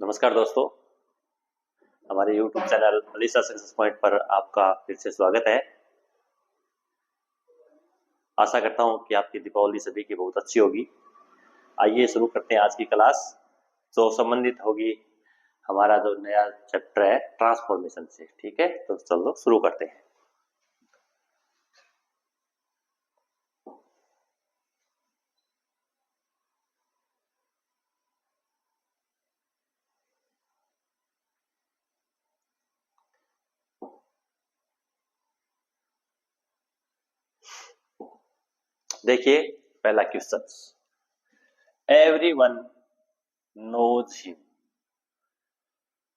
नमस्कार दोस्तों, हमारे YouTube channel Alisa success point पर आपका फिर से स्वागत है। आशा करता हूँ कि आपकी दीपावली सभी की बहुत अच्छी होगी। आइए शुरू करते हैं आज की क्लास, जो संबंधित होगी हमारा जो नया चैप्टर है ट्रांसफॉर्मेशन से। ठीक है, तो चलो शुरू करते हैं। देखिए पहला क्वेश्चन, एवरीवन नोज हिम।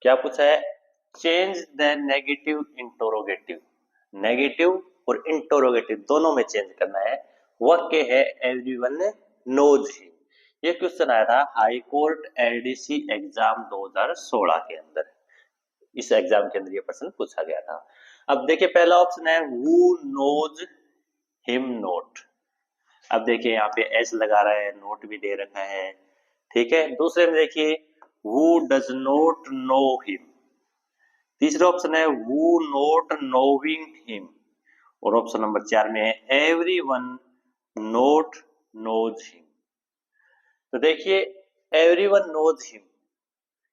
क्या पूछा है? Change the negative interrogative. Negative और इंटरोगेटिव दोनों में चेंज करना है। वाक्य है एवरीवन नोज हिम। ये क्वेश्चन आया था हाई कोर्ट एलडीसी एग्जाम 2016 के अंदर। इस एग्जाम के अंदर ये प्रश्न पूछा गया था। अब देखिए पहला ऑप्शन है हु नोज हिम नोट। अब देखिए यहाँ पे एस लगा रहा है, नोट भी दे रखा है। ठीक है, दूसरे में देखिए who does not know him. तीसरा ऑप्शन है who not knowing him। और ऑप्शन नंबर 4 में है everyone not knows him। तो देखिए everyone knows him,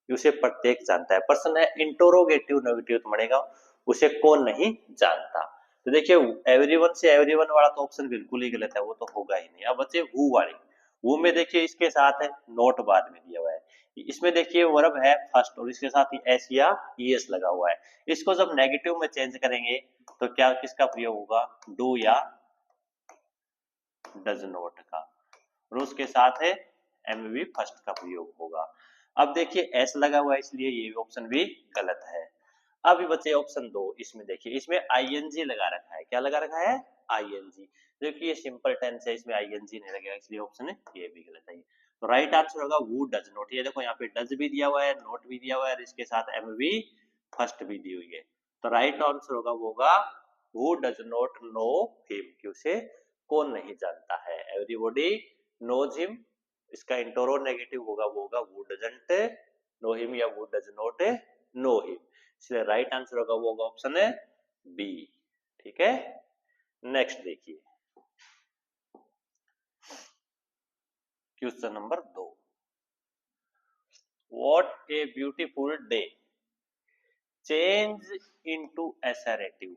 उसे प्रत्येक जानता है। प्रश्न है इंटरोगेटिव नेगेटिव तो बढ़ेगा, उसे कौन नहीं जानता। तो देखिए एवरीवन से एवरीवन वाला तो ऑप्शन बिल्कुल ही गलत है, वो तो होगा ही नहीं। अब बचे हु वाली। हु में देखिए इसके साथ है नोट बाद में दिया हुआ है, इसमें देखिए वर्ब है फर्स्ट और इसके साथ ही एस या ईएस लगा हुआ है। इसको जब नेगेटिव में चेंज करेंगे तो क्या किसका प्रयोग होगा? डू या डज नॉट का। और उसके साथ है एमवी फर्स्ट का प्रयोग होगा। अब देखिए एस लगा हुआ है इसलिए ये ऑप्शन भी गलत है। अभी बचे ऑप्शन 2। इसमें देखिए इसमें आईएनजी लगा रखा है। क्या लगा रखा है? आईएनजी। देखिए ये सिंपल टेंस है, इसमें आईएनजी नहीं लगेगा, इसलिए ऑप्शन ये भी गलत है। तो राइट आंसर होगा वो डज नॉट। ये देखो यहाँ पे डज भी दिया हुआ है, नॉट भी दिया हुआ है और इसके साथ एमवी फर्स्ट भी दी हुई है। तो राइट आंसर होगा वो होगा who does not know him, कि उसे कौन नहीं जानता है। एवरीबॉडी नोज हिम, इसका इंटरो नेगेटिव होगा वो होगा who doesn't know him या who does not know him। इसलिए राइट आंसर होगा वो होगा ऑप्शन है बी। ठीक है, नेक्स्ट देखिए question number 2। What a beautiful day change into assertive.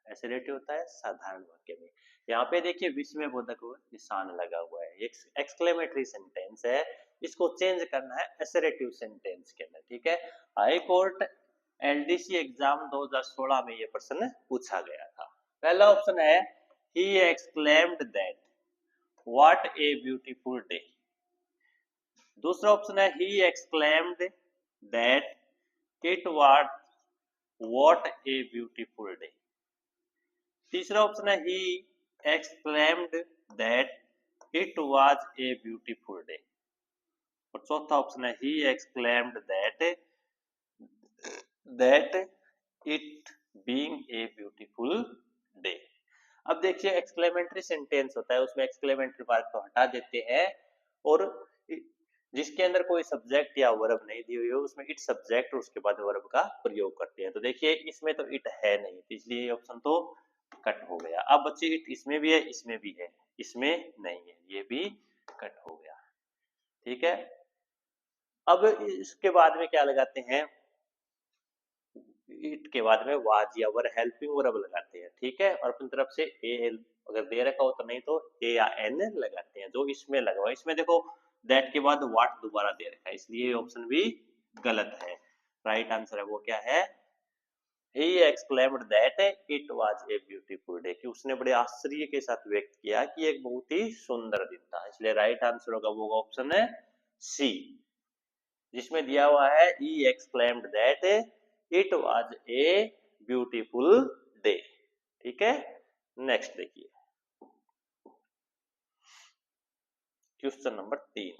Assertive होता है साधारण वाक्य में। यहाँ पे देखिए विस्मय बोधक निशान लगा हुआ है, एक एक्सक्लेमेटरी सेंटेंस है, इसको चेंज करना है एसरेटिव सेंटेंस के अंदर। ठीक है, हाई कोर्ट एलडीसी एग्जाम 2016 में ये प्रश्न पूछा गया था। पहला ऑप्शन है he exclaimed that what a beautiful day. दूसरा ऑप्शन है he exclaimed that it was what a beautiful day. तीसरा ऑप्शन है he exclaimed that it was a beautiful day. और चौथा ऑप्शन है he exclaimed that it being a beautiful day. अब देखिए exclamatory sentence होता है, उसमें एक्सक्लेमेटरी मार्क को हटा देते हैं और जिसके अंदर कोई सब्जेक्ट या वर्ब नहीं दी हुई हो उसमें इट सब्जेक्ट और उसके बाद वर्ब का प्रयोग करते हैं। तो देखिए इसमें तो इट है नहीं, इसलिए ये ऑप्शन तो कट हो गया। अब बच्चे इट इसमें भी है, इसमें भी है, इसमें नहीं है, ये भी कट हो गया। ठीक है, अब इसके बाद में क्या लगाते हैं? इट के बाद में वाज या वर हेल्पिंग वर्ब लगाते हैं। ठीक है, और अपनी तरफ से ए अगर दे रखा हो तो नहीं तो ए या एन लगाते हैं, जो इसमें लगा हुआ है। इसमें देखो दैट के बाद व्हाट दोबारा दे रखा है, इसलिए ऑप्शन भी गलत है। राइट आंसर है वो क्या है? He exclaimed that it was a beautiful day, कि उसने बड़े आश्चर्य के साथ व्यक्त किया कि एक बहुत ही सुंदर दिन था। इसलिए राइट आंसर होगा वो ऑप्शन है सी, जिसमें दिया हुआ है he exclaimed that it was a beautiful day। ठीक है, नेक्स्ट देखिए question number 3।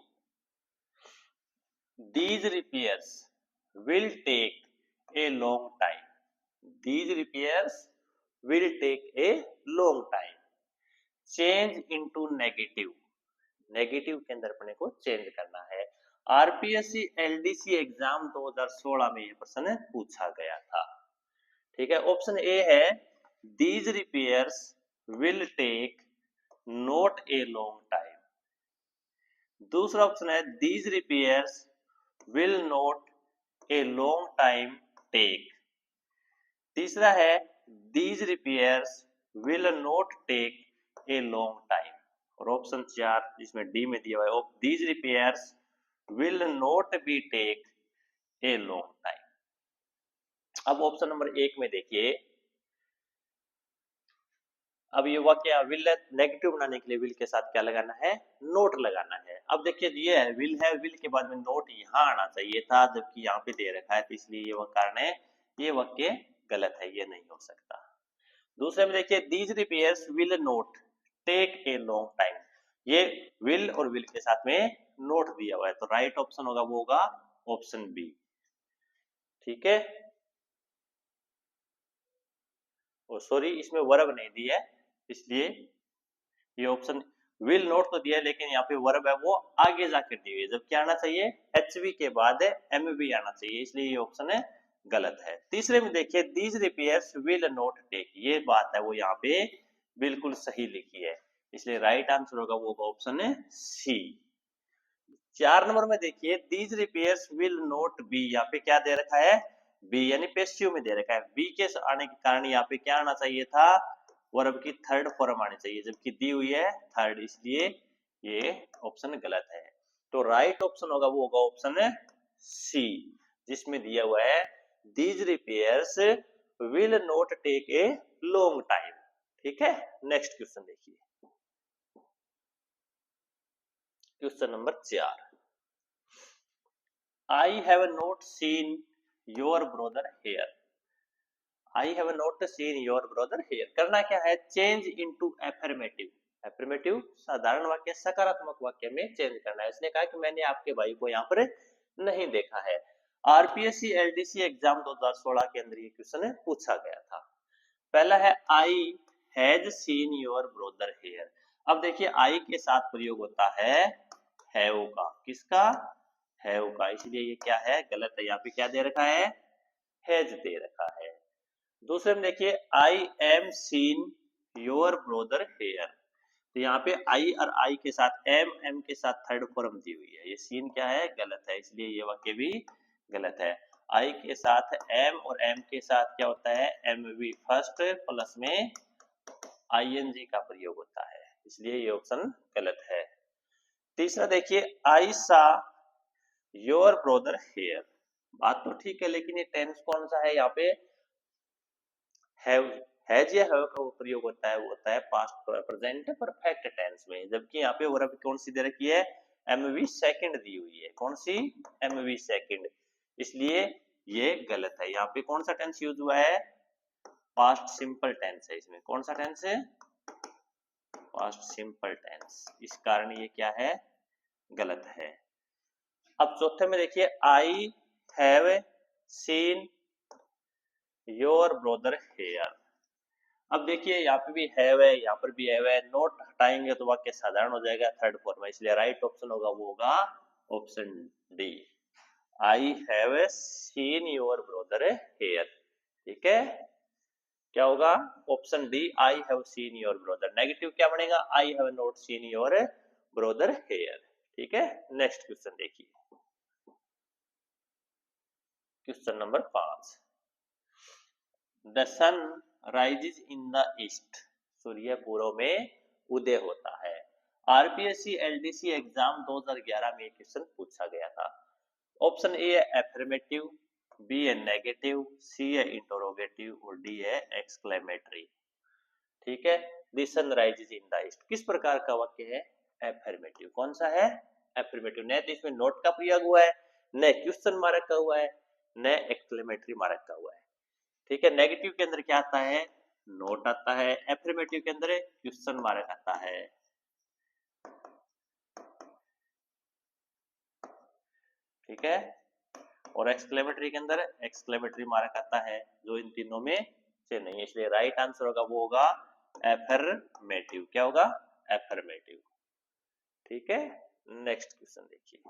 These repairs will take a long time। These repairs will take a long time। Change into negative. Negative के अंदर अपने को चेंज करना है। आरपीएससी एलडीसी एग्जाम 2016 में ये प्रश्न पूछा गया था। ठीक है, ऑप्शन ए है these repairs will take not a long time. दूसरा ऑप्शन है these repairs will not a long time take. तीसरा है these repairs will not take a long time. और ऑप्शन 4 जिसमें डी में दिया हुआ है these repairs will not be take a long time. अब ऑप्शन नंबर 1 में देखिए, अब ये वाक्य विल नेगेटिव बनाने के लिए विल के साथ क्या लगाना है, नोट लगाना है। अब देखिए ये है विल के बाद में नोट यहाँ आना चाहिए था, जबकि यहाँ पे दे रखा है, तो इसलिए ये कारण है, ये वाक्य गलत है, ये नहीं हो सकता। दूसरे में देखिए these repairs will not take a long time, ये विल और विल के साथ में नोट दिया हुआ है, तो राइट ऑप्शन होगा वो होगा ऑप्शन बी। ठीक है, सॉरी इसमें वर्ब नहीं दिया है, इसलिए ये ऑप्शन विल नोट तो दिया है, लेकिन यहाँ पे वर्ब है वो आगे जाकर दी हुई है, जब क्या आना चाहिए एचवी के बाद एमवी आना चाहिए, इसलिए ये ऑप्शन है गलत है। तीसरे में देखिए these repairs will not take, ये बात है वो यहाँ पे बिल्कुल सही लिखी है, इसलिए राइट आंसर होगा वो ऑप्शन है सी। 4 नंबर में देखिए these repairs will not B, यहाँ पे क्या दे रखा है बी, यानी पेसिव में दे रखा है, बी के आने के कारण यहाँ पे क्या आना चाहिए था, वर्ब की थर्ड फॉर्म आनी चाहिए, जबकि दी हुई है थर्ड, इसलिए ये ऑप्शन गलत है। तो राइट ऑप्शन होगा वो होगा ऑप्शन सी, जिसमें दिया हुआ है these repairs will not take a long time. ठीक है, नेक्स्ट क्वेश्चन देखिए, question number 4, I have not seen your brother here. I have not seen your brother here. करना क्या है, चेंज इनटू एफर्मेटिव। एफर्मेटिव साधारण वाक्य सकारात्मक वाक्य में चेंज करना है। इसने कहा कि मैंने आपके भाई को यहाँ पर नहीं देखा है। आरपीएससी एलडीसी एग्जाम 2016 के अंदर ये क्वेश्चन पूछा गया था। पहला है I has seen your brother here. अब देखिए आई के साथ प्रयोग होता है हैव का, किसका, हैव का, इसलिए ये क्या है गलत है, यहाँ पे क्या दे रखा है हैज दे रखा है। दूसरे में देखिए I am seen your brother here, तो यहाँ पे आई और आई के साथ एम के साथ थर्ड फॉर्म दी हुई है, ये सीन क्या है गलत है, इसलिए ये वाक्य भी गलत है। आई के साथ एम और एम के साथ क्या होता है एम वी फर्स्ट प्लस में आईएनजी का प्रयोग होता है, इसलिए ये ऑप्शन गलत है। तीसरा देखिए आई सा योर ब्रदर हेयर, बात तो ठीक है, लेकिन ये टेंस कौन सा है, यहाँ पे हैज या हैव का प्रयोग होता है, वो होता है पास्ट प्रेजेंट परफेक्ट टेंस में, जबकि यहाँ पे वर्ब कौन सी दे रखी है एमवी सेकंड दी हुई है, कौन सी एमवी सेकंड, इसलिए ये गलत है। यहाँ पे कौन सा टेंस यूज हुआ है, पास्ट सिंपल टेंस है, इसमें कौन सा टेंस है पास्ट सिंपल टेंस, इस कारण ये क्या है गलत है। अब चौथे में देखिए I have seen your brother here. अब देखिए यहाँ पे भी हैव है, यहाँ पर भी हैव है, नोट हटाएंगे तो वाक्य साधारण हो जाएगा थर्ड फॉर्म में, इसलिए राइट ऑप्शन होगा वो होगा option D, I have seen your brother here. ठीक है, क्या होगा option D, I have seen your brother. Negative क्या बनेगा, I have not seen your brother here. ठीक है, नेक्स्ट क्वेश्चन देखिए, question number 5, the sun rises in the east, सूर्य पूर्व में उदय होता है। आरपीएससी एलडीसी एग्जाम 2011 में क्वेश्चन पूछा गया था। ऑप्शन ए है एफर्मेटिव, बी है नेगेटिव, सी है इंटरोगेटिव और डी है एक्सक्लेमेटरी। ठीक है, the sun rises in the east किस प्रकार का वाक्य है, एफर्मेटिव। कौन सा है एफर्मेटिव, न तो इसमें नोट का प्रयोग हुआ है, न क्वेश्चन मार्क का हुआ है, न एक्सक्लेमेटरी मार्क का हुआ है। ठीक है, नेगेटिव के अंदर क्या आता है नोट आता है, एफर्मेटिव के अंदर क्वेश्चन मार्क आता है। ठीक है, और एक्सक्लेमेटरी के अंदर एक्सक्लेमेटरी मार्क आता है, जो इन तीनों में से नहीं है, इसलिए राइट आंसर होगा वो होगा एफर्मेटिव। क्या होगा एफर्मेटिव। ठीक है, नेक्स्ट क्वेश्चन देखिए,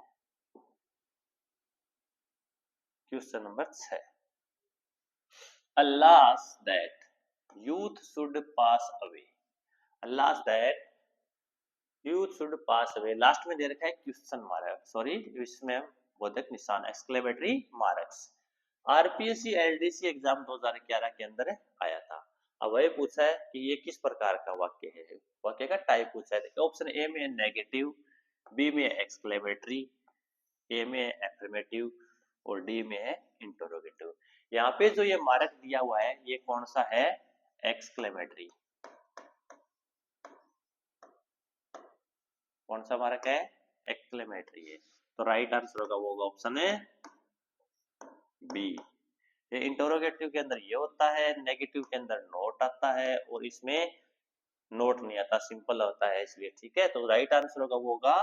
question number 6, Allah that youth should pass away, Allah that youth should pass away, last में दे रखा है क्वेश्चन मार्क, सॉरी इसमें बोधक निशान exclamatory marks. RPSC LDC exam 2011 के अंदर आया था। अब वही पूछा है कि ये किस प्रकार का वाक्य है, वाक्य का टाइप पूछा है। देखिए ऑप्शन ए में नेगेटिव, बी में एक्सक्लेमेटरी, ए में एफर्मेटिव और डी में है इंटरोगेटिव। यहाँ पे जो ये मार्क दिया हुआ है ये कौन सा है, एक्सक्लेमेटरी। कौन सा मार्क है, एक्सक्लेमेटरी है। तो राइट आंसर होगा वो ऑप्शन है बी। ये इंटरोगेटिव के अंदर ये होता है, नेगेटिव के अंदर नोट आता है और इसमें नोट नहीं आता, सिंपल होता है इसलिए, ठीक है। तो राइट आंसर होगा वो होगा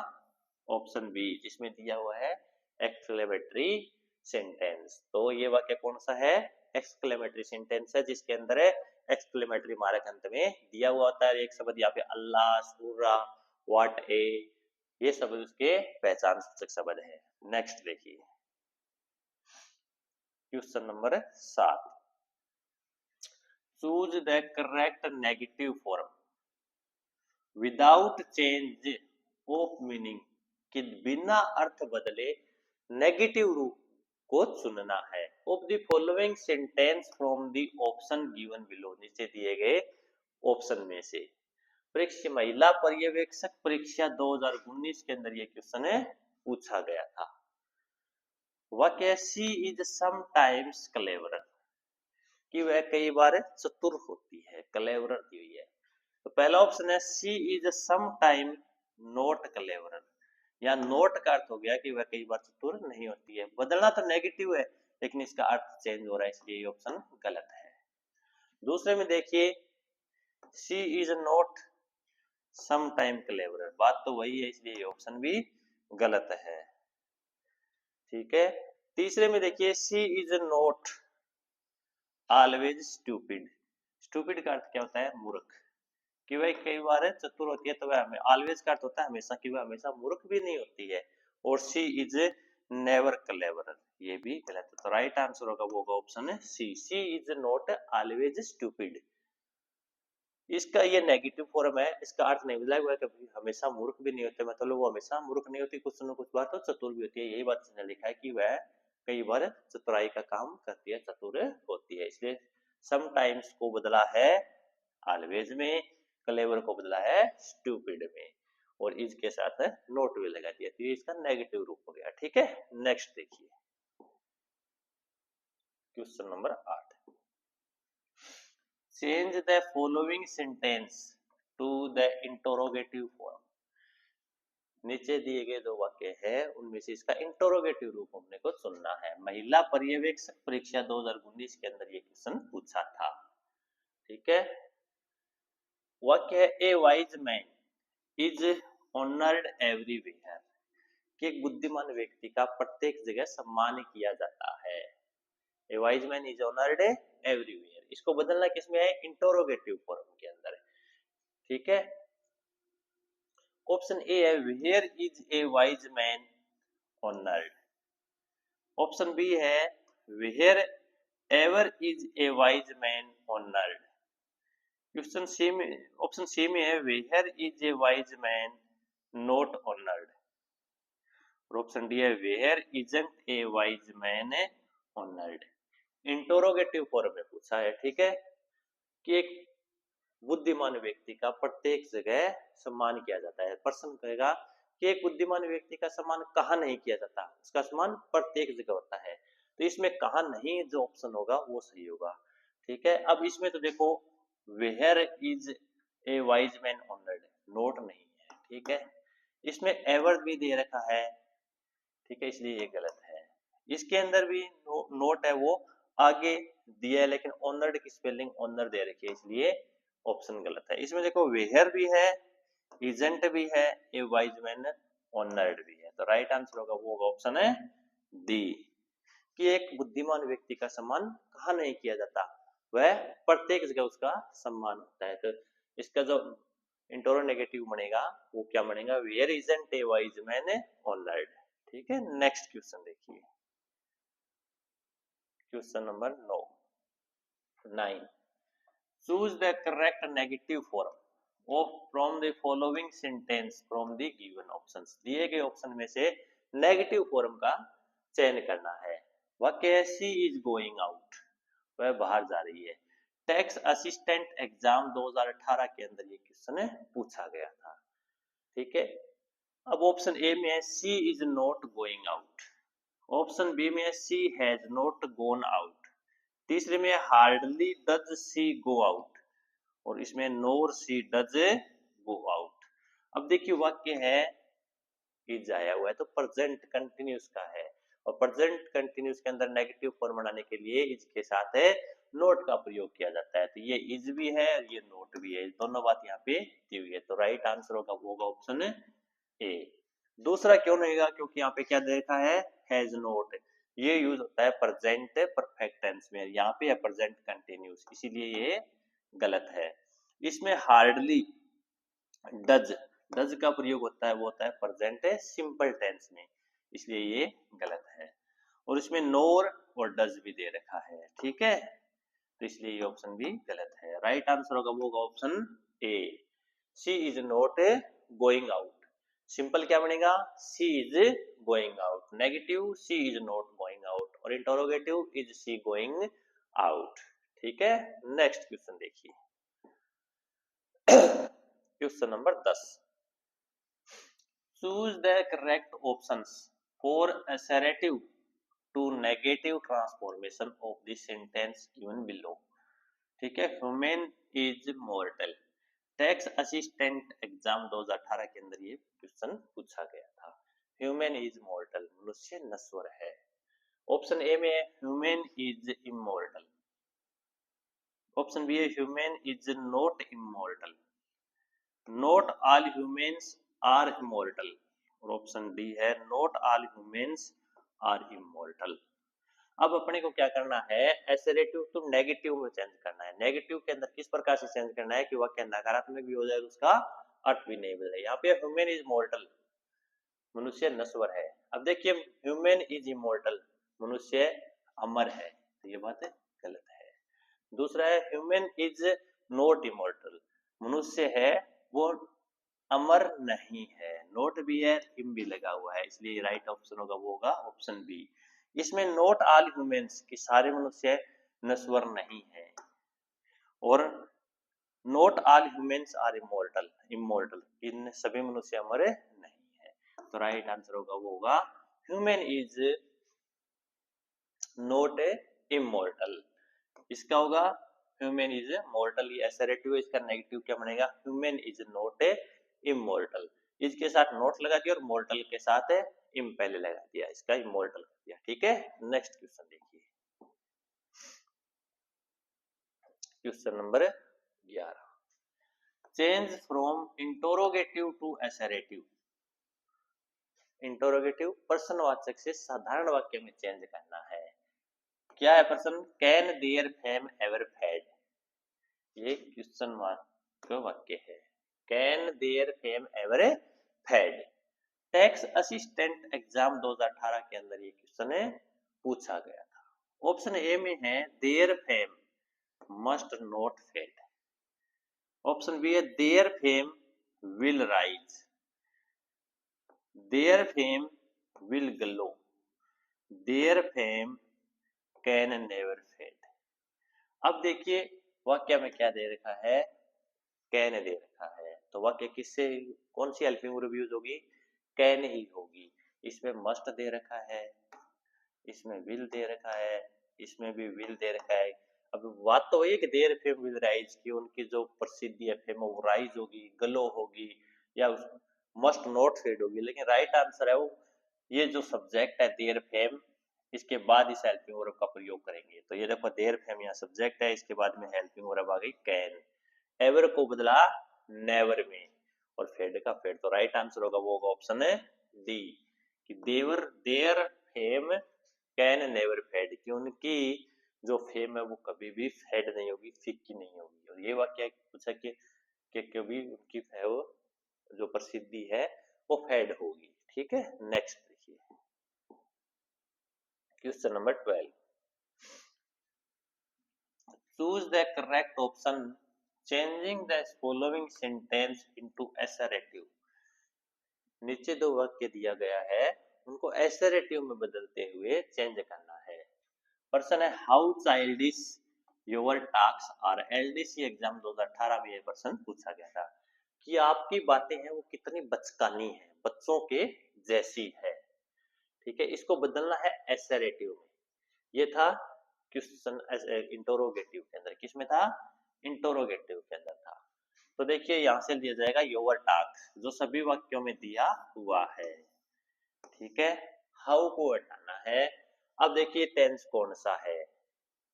ऑप्शन बी, जिसमें दिया हुआ है एक्सक्लेमेटरी सेंटेंस। तो ये वाक्य कौन सा है, एक्सक्लेमेटरी सेंटेंस है, जिसके अंदर एक्सक्लेमेटरी मार्क अंत में दिया हुआ होता है। एक शब्द यहाँ पे अल्लाह, सूरा, व्हाट ए, ये सब उसके पहचान सूचक शब्द है। नेक्स्ट देखिए question number 7, choose the correct negative form without change of meaning, कि बिना अर्थ बदले नेगेटिव रूप को चुनना है। Of the following sentence from the option given below, नीचे दिए गए ऑप्शन में से। परीक्षा महिला पर्यवेक्षक परीक्षा 2019 के अंदर ये क्वेश्चन पूछा गया था। वाक्य शी इज समटाइम्स क्लेवर, कि वह कई बार चतुर होती है, क्लेवर दी हुई है। तो पहला ऑप्शन है she is sometime not clever, या नोट का अर्थ हो गया कि वह कई बार चतुर नहीं होती है। बदलना तो नेगेटिव है लेकिन इसका अर्थ चेंज हो रहा है, इसलिए ये ऑप्शन गलत है। दूसरे में देखिए she is not sometime clever, बात तो वही है, इसलिए ये ऑप्शन भी गलत है, ठीक है। तीसरे में देखिए she is not always stupid, stupid का अर्थ क्या होता है, मूर्ख, कि वह कई बार चतुर होती है, तो वह हमें ऑलवेज का अर्थ होता है हमेशा, कि वह हमेशा मूर्ख भी नहीं होती है। और शी इज नेवर क्लेवर, ये भी गलत है। तो राइट आंसर होगा वो ऑप्शन है C, she is not always stupid. इसका ये नेगेटिव फॉर्म है, इसका अर्थ नहीं बदला हुआ है कभी हमेशा मूर्ख भी नहीं होते, मतलब वो हमेशा मूर्ख नहीं होती, कुछ न कुछ बार तो चतुर भी होती है। यही बात इसने लिखा है कि वह कई बार चतुराई का काम करती है, चतुर होती है, इसलिए समटाइम्स को बदला है ऑलवेज में, क्लेवर को बदला है स्टूपिड में, और इज के साथ नोट भी लगा दिया, तो ये इसका नेगेटिव रूप हो गया, ठीक है। नेक्स्ट देखिए question number 8, change the following sentence to the interrogative form. नीचे दिए गए दो वाक्य है उनमें से इसका इंटरोगेटिव रूप हमने को चुनना है। महिला पर्यवेक्षक परीक्षा 2019 के अंदर ये क्वेश्चन पूछा था, ठीक है। वाक्य है ए wise man is honoured everywhere, कि एक बुद्धिमान व्यक्ति का प्रत्येक जगह सम्मान किया जाता है। ए wise man is honoured everywhere, इसको बदलना किसमें है, इंटरोगेटिव फॉर्म के अंदर, ठीक है। ऑप्शन ए है where is a wise man honoured, option B है wherever is a wise man honoured, question C में ऑप्शन सी में है where is a wise man not honoured, और ऑप्शन डी है where isn't a wise man honoured. Interrogative form में पूछा है, ठीक है, कि एक बुद्धिमान व्यक्ति का प्रत्येक जगह सम्मान किया जाता है। प्रश्न कहेगा कि एक बुद्धिमान व्यक्ति का सम्मान कहाँ नहीं किया जाता, उसका सम्मान प्रत्येक जगह होता है, तो इसमें कहाँ नहीं जो ऑप्शन होगा वो सही होगा, ठीक है। अब इसमें तो देखो where is a wise man honoured, note नहीं है, ठीक है। इसमें एवर भी दे रखा है, ठीक है, इसलिए ये गलत है। इसके अंदर भी नोट है वो आगे दिया है, लेकिन ऑनर्ड की स्पेलिंग ऑनर दे रखी है, इसलिए ऑप्शन गलत है। इसमें देखो वेयर भी है, इजेंट भी है, ए वाइज मैन ऑनर्ड भी है, तो राइट आंसर होगा वो ऑप्शन है डी, कि एक बुद्धिमान व्यक्ति का सम्मान कहाँ नहीं किया जाता, वह प्रत्येक जगह उसका सम्मान होता है। तो इसका जो इंटरोगेटिव बनेगा वो क्या बनेगा, where isn't a wise man honoured, ठीक है। नेक्स्ट क्वेश्चन देखिए question number 9 choose the correct negative form of from the following sentence from the given options. दिए गए ऑप्शन में से नेगेटिव फॉर्म का चयन करना है। वाक्य है शी इज गोइंग आउट, वह बाहर जा रही है। टैक्स असिस्टेंट एग्जाम 2018 के अंदर ये क्वेश्चन पूछा गया था। ठीक है, अब ऑप्शन ए में है she is not going out, option B में है she has not gone out, तीसरे में hardly does she go out, और इसमें nor she does go out. अब देखिए वाक्य है इज आया हुआ है तो प्रेजेंट कंटिन्यूस का है, और प्रेजेंट कंटिन्यूस के अंदर नेगेटिव फॉर्म बनाने के लिए इज के साथ है नोट का प्रयोग किया जाता है। तो ये इज भी है और ये नोट भी है, दोनों बात यहाँ पे दी हुई है। तो राइट आंसर होगा ऑप्शन ए। दूसरा क्यों नहीं होगा, क्योंकि यहाँ पे क्या देखा है हैज नोट, ये यूज होता है प्रेजेंट परफेक्ट टेंस में, यहाँ पे है प्रेजेंट कंटिन्यूस, इसीलिए ये गलत है। इसमें हार्डली डज, डज का प्रयोग होता है वो होता है प्रेजेंट सिंपल टेंस में, इसलिए ये गलत है। और इसमें नोर और डज भी दे रखा है। ठीक है, तो इसलिए ये ऑप्शन भी गलत है। राइट आंसर होगा option A, she is not going out. Simple क्या बनेगा, she is going out, negative she is not going out, और interrogative is she going out. ठीक है, नेक्स्ट क्वेश्चन देखिए। Question number 10 choose the correct options for assertive to negative transformation of the sentence given below। ठीक है, human is मॉर्टल, tax assistant exam 2018 के अंदर ये question पूछा गया था। ह्यूमन इज मॉर्टल, मनुष्य नश्वर है। ऑप्शन ए में human is immortal, option B है human is not immortal, not all humans are immortal, और ऑप्शन डी है not all humans are immortal. अब अपने को क्या करना है, एसरेटिव टू नेगेटिव में चेंज करना है। नेगेटिव के अंदर किस प्रकार से चेंज करना है कि वह क्या नकारात्मक भी हो जाए, उसका अर्थ भी नहीं बदले। यहाँ पे ह्यूमन इज मॉर्टल, मनुष्य नश्वर है। अब देखिए ह्यूमन इज इमॉर्टल, मनुष्य अमर है, तो ये बात गलत है। दूसरा है ह्यूमन इज नॉट इमॉर्टल, मनुष्य है वो अमर नहीं है, नोट भी है इम भी लगा हुआ है, इसलिए राइट ऑप्शन होगा ऑप्शन बी। इसमें नॉट ऑल ह्यूमंस कि सारे मनुष्य नश्वर नहीं है, और not all humans are immortal, immortal इन सभी मनुष्य अमर नहीं है। तो राइट आंसर होगा ह्यूमन इज नॉट इमॉर्टल। इसका होगा ह्यूमन इज मॉर्टल, ये असरेटिव, इसका नेगेटिव क्या बनेगा, ह्यूमन इज नॉट इमॉर्टल। इसके साथ नॉट लगा दिया और मॉर्टल के साथ इम पहले लगा दिया, इसका इमॉर्टल कर दिया। ठीक है, नेक्स्ट क्वेश्चन देखिए, question number 11 change from interrogative to assertive. Interrogative प्रश्नवाचक से साधारण वाक्य में चेंज करना है। क्या है प्रश्न, can their fame ever fade, ये क्वेश्चन मार्क वाक्य है। Can their fame ever fade, tax assistant exam 2018 के अंदर ये क्वेश्चन पूछा गया था। ऑप्शन ए में है their fame must not fade, option B है their fame will rise, their fame will glow, their fame can never fade. अब देखिए वाक्य में क्या दे रखा है, कैन दे रखा है, तो वाक्य किससे कौन सी हेल्पिंग वर्ब यूज होगी, कैन ही होगी। इसमें मस्ट दे रखा है, इसमें विल दे रखा है, इसमें भी विल दे रखा है। अब बात तो वही है कि देयर फेम विल राइज की उनकी जो प्रसिद्धि है फेम वो राइज होगी, ग्लो होगी, या मस्ट नॉट फेड होगी। लेकिन राइट आंसर है वो ये जो सब्जेक्ट है देयर फेम, इसके बाद इस हेल्पिंग वर्ब का प्रयोग करेंगे। तो ये देखो देयर फेम यहाँ सब्जेक्ट है, इसके बाद में हेल्पिंग वर्ब आ गई कैन, एवर को बदला नेवर में, और फेड का फेड। तो राइट आंसर होगा ऑप्शन है डी कि their their fame can never fade, कि उनकी जो फेम है वो कभी भी फेड नहीं होगी, फिक्की नहीं होगी। और ये वाक्य पूछा कि कभी उनकी वो जो प्रसिद्धि है वो फेड होगी। ठीक है, नेक्स्ट देखिए question number 12 choose the correct option changing the following sentence into assertive. नीचे दो वाक्य दिया गया है, उनको एसरेटिव में बदलते हुए चेंज करना है। प्रश्न है how childish your talks are. LDC exam 2018 में ये प्रश्न पूछा गया था कि आपकी बातें हैं वो कितनी बचकानी है, बच्चों के जैसी है। ठीक है, इसको बदलना है एसरेटिव में। ये था क्वेश्चन इंटरोगेटिव के अंदर, किसमें था? इंटरोगेटिव के अंदर था। तो देखिए यहां से दिया जाएगा योर टॉक, जो सभी वाक्यों में दिया हुआ है। ठीक है, हाउ को हटाना है। अब देखिए टेंस कौन सा है,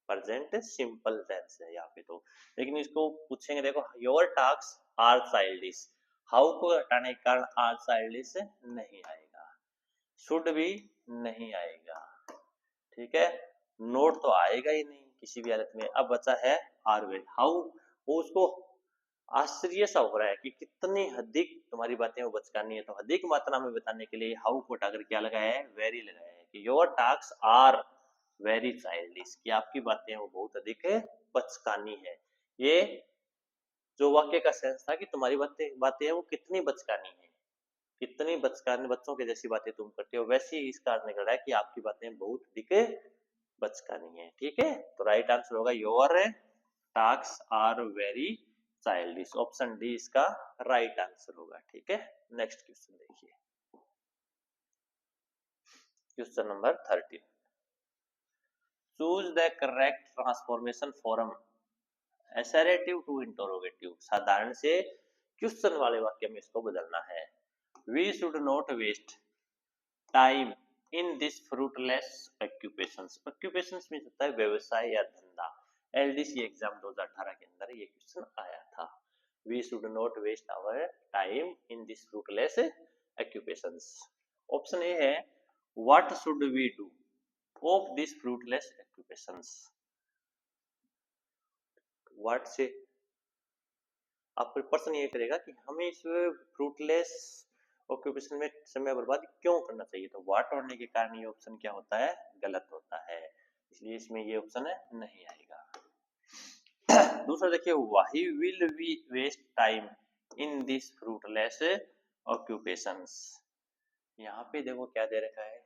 प्रेजेंट सिंपल टेंस है यहाँ पे तो, लेकिन इसको पूछेंगे, देखो your talks are childish, how को हटाने के कारण आर चाइल्डिश नहीं आएगा, शुड भी नहीं आएगा। ठीक है, नोट तो आएगा ही नहीं किसी भी हालत में। अब बचा है आर वेरी, हाउ, वो उसको आश्चर्य सा हो रहा है कि कितनी अधिक तुम्हारी बातें वो बचकानी है, तो अधिक मात्रा में बताने के लिए हाउ को हटाकर क्या लगाया है? वेरी लगाया है कि your talks are very childish, कि आपकी बातें वो बहुत अधिक बचकानी है। ये जो वाक्य का सेंस था कि तुम्हारी बातें हैं वो कितनी बचकानी है, कितनी बचकानी, बच्चों के जैसी बातें तुम करते हो, वैसे ही इसका अर्थ निकल रहा है कि आपकी बातें बहुत अधिक बचकानी है। ठीक है, तो राइट आंसर होगा your talks are very childish, option D इसका राइट आंसर होगा। ठीक है, नेक्स्ट क्वेश्चन देखिए, question number 13। Choose the correct transformation form assertive to interrogative. साधारण से क्वेश्चन वाले वाक्य में इसको बदलना है। We should not waste time in this fruitless occupations. Occupations में होता है व्यवसाय या धंधा। एलडीसी एग्जाम 2018 के अंदर ये क्वेश्चन आया था। We should not waste our time in this fruitless occupations. Option A है what should we do of this fruitless occupations. What से आप प्रश्न ये करेगा कि हमें इस फ्रूटलेस ऑक्यूपेशन में समय बर्बाद क्यों करना चाहिए, तो व्हाट होने के कारण ये ऑप्शन क्या होता है? गलत होता है, इसलिए इसमें ये ऑप्शन नहीं आएगा। दूसरा देखिए, why will we waste time in this fruitless occupations. यहाँ पे देखो क्या दे रखा है?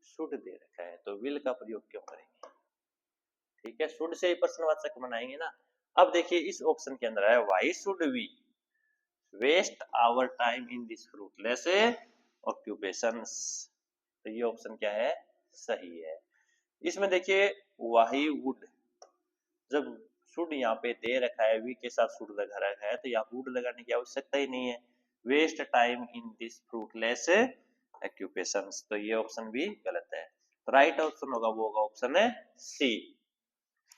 शुड दे रखा है, तो विल का प्रयोग क्यों करेंगे? ठीक है, शुड से ही प्रश्नवाचक बनाएंगे ना। अब देखिए इस ऑप्शन के अंदर है why should we waste our time in this fruitless occupations, तो ये ऑप्शन क्या है? सही है। इसमें देखिए वाही वुड, जब शुड यहाँ पे दे रखा है, वी के साथ शुड लगा रखा है, तो यहाँ वुड लगाने की आवश्यकता ही नहीं है। Waste time in this fruitless occupations, तो ये ऑप्शन भी गलत है। तो राइट ऑप्शन होगा वो होगा ऑप्शन है C,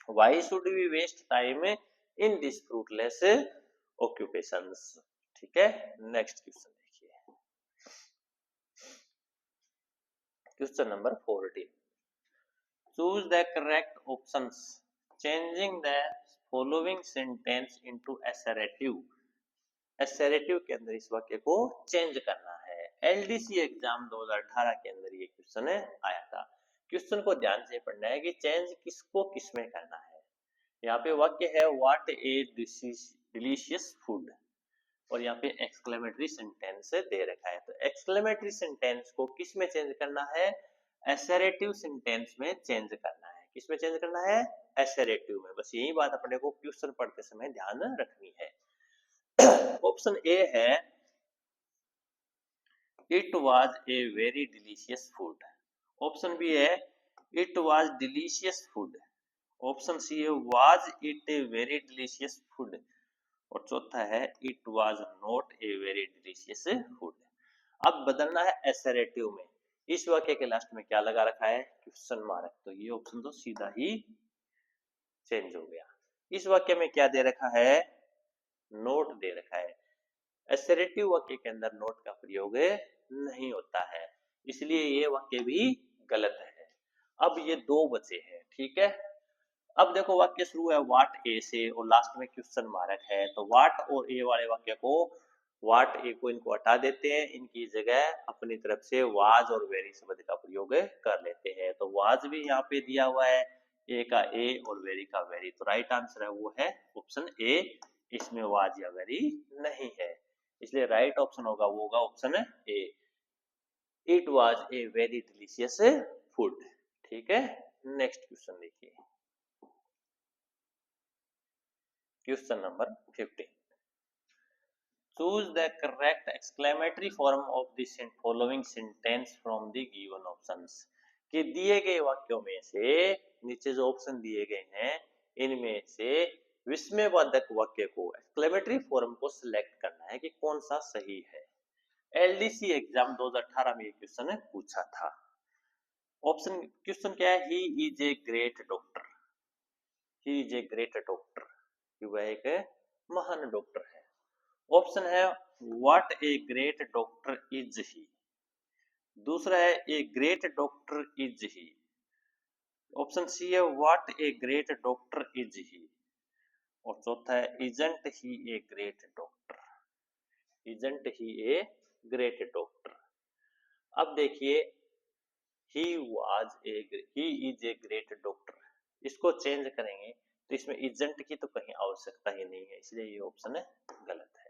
why should we waste time in this fruitless occupations. ठीक है, नेक्स्ट क्वेश्चन देखिए, question number 14। Choose the correct options changing the following sentence into assertive. Assertive के अंदर इस वाक्य को चेंज करना है। एलडीसी एग्जाम 2018 के अंदर ये क्वेश्चन आया था। क्वेश्चन को ध्यान से पढ़ना है कि चेंज किसको किसमें करना है। यहाँ पे वाक्य है व्हाट ए डिलीशियस फूड, और यहाँ पे एक्सक्लेमेटरी सेंटेंस दे रखा है, तो एक्सक्लेमेटरी सेंटेंस को किस में चेंज करना है? एसरेटिव सेंटेंस में चेंज करना है। किस में चेंज करना है? एसरेटिव में। बस यही बात अपने को क्वेश्चन पढ़ते समय ध्यान रखनी है। ऑप्शन ए है it was a very delicious food. Option B है it was delicious food. Option C है was it a very delicious food, और चौथा है it was not a very delicious food. अब बदलना है एसरेटिव में। इस वाक्य के लास्ट में क्या लगा रखा है? क्वेश्चन मार्क, तो ये ऑप्शन तो सीधा ही चेंज हो गया। इस वाक्य में क्या दे रखा है? नोट दे रखा है। एसरेटिव वाक्य के अंदर नोट का प्रयोग नहीं होता है, इसलिए ये वाक्य भी गलत है। अब ये दो बचे हैं। ठीक है, अब देखो वाक्य शुरू है व्हाट ए से और लास्ट में क्वेश्चन मार्क है, तो व्हाट और ए वाले वाक्य को, व्हाट ए को इनको हटा देते हैं, इनकी जगह अपनी तरफ से वाज और वेरी शब्द का प्रयोग कर लेते हैं। तो वाज भी यहाँ पे दिया हुआ है, ए का ए और वेरी का वेरी, तो राइट आंसर है वो है ऑप्शन ए। इसमें वाज या वेरी नहीं है, इसलिए राइट ऑप्शन होगा वो होगा option A. It was a very delicious food. ठीक है, नेक्स्ट क्वेश्चन देखिए, question number 15। Choose the correct exclamatory form of the following sentence from the given options। कि दिए गए वाक्यों में से, नीचे जो ऑप्शन दिए गए हैं इनमें से विस्मयवाचक वाक्य को, एक्सक्लेमेटरी फॉर्म को सिलेक्ट करना है कि कौन सा सही है। एलडीसी एग्जाम 2018 में ये क्वेश्चन पूछा था। ऑप्शन क्वेश्चन क्या है, he is a great doctor. He is a great doctor, वह एक महान डॉक्टर है। ऑप्शन है what a great doctor is he. दूसरा है a great doctor is he. Option C है what a great doctor is he. और चौथा है isn't he a great doctor. Isn't he a great doctor. अब देखिए, he is a great doctor, इसको change करेंगे तो इसमें इजंट की तो कहीं आवश्यकता ही नहीं है, इसलिए ये ऑप्शन गलत है।